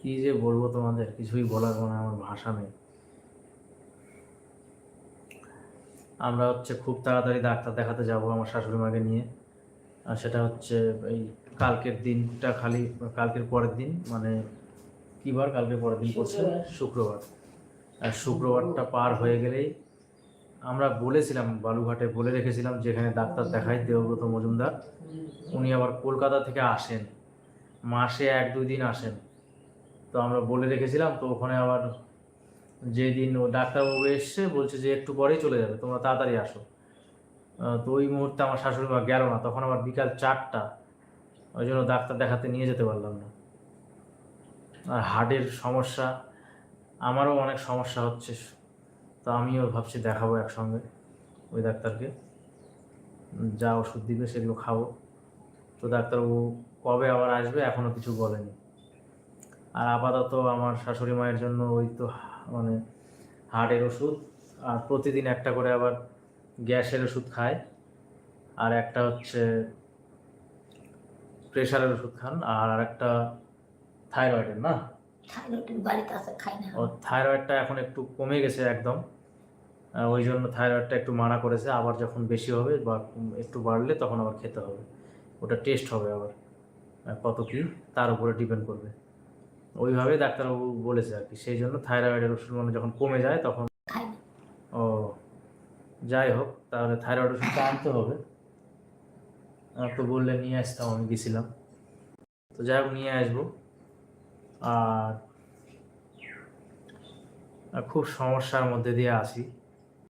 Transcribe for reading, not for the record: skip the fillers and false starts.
কি যে বলবো তোমাদের, কিছুই বলার মানে আমার ভাষা নেই। আমরা খুব তাড়াতাড়ি ডাক্তার দেখাতে যাব আমার শাশুড়ি মাকে নিয়ে। আর সেটা এই কালকের দিনটা, খালি কালকের পরের দিন, মানে কী বার, কালকের পরের দিন পড়ছে শুক্রবার। আর শুক্রবারটা পার হয়ে গেলেই আমরা বলেছিলাম, বালুঘাটে বলে রেখেছিলাম যেখানে ডাক্তার দেখায় দেবব্রত মজুমদার, উনি আবার কলকাতা থেকে আসেন, মাসে 1-2 দিন আসেন। তো আমরা বলে রেখেছিলাম, তো ওখানে আবার যেদিন ও ডাক্তারবাবু এসছে বলছে যে একটু পরেই চলে যাবে, তোমরা তাড়াতাড়ি আসো। তো ওই মুহূর্তে আমার শাশুড়ি মা গেল না, তখন আবার বিকাল 4টা, ওই জন্য ডাক্তার দেখাতে নিয়ে যেতে পারলাম না। আর হার্টের সমস্যা, আমারও অনেক সমস্যা হচ্ছে, তো আমিও ভাবছি দেখাবো একসঙ্গে ওই ডাক্তারকে, যা ওষুধ দিবে সেগুলো খাবো। তো ডাক্তারবাবু কবে আবার আসবে এখনও কিছু বলেনি। আর আপাতত আমার শাশুড়ি মায়ের জন্য ওই তো মানে হার্টের ওষুধ, আর প্রতিদিন একটা করে আবার গ্যাসের ওষুধ খায়, আর একটা প্রেশারের ওষুধ খান, আর একটা থাইরয়েডের। না, থাইরয়েডের বাড়িতে আছে, খাই না। ও থাইরয়েডটা এখন একটু কমে গেছে একদম, ওই জন্য থাইরয়েডটা একটু মানা করেছে। আবার যখন বেশি হবে বা একটু বাড়লে তখন আবার খেতে হবে, ওটা টেস্ট হবে আবার কত কি, তার উপরে ডিপেন্ড করবে। ওইভাবে ডাক্তারবাবু বলেছে আর কি, সেই জন্য থাইরয়েডের ওষুধ মানে যখন কমে যায় তখন। ও, যাই হোক, তাহলে থাইরয়েড ওষুধটা আনতে হবে। তো বললে নিয়ে আসতাম, আমি গেছিলাম। তো যাই হোক, নিয়ে আসবো। আর খুব সমস্যার মধ্যে দিয়ে আছি।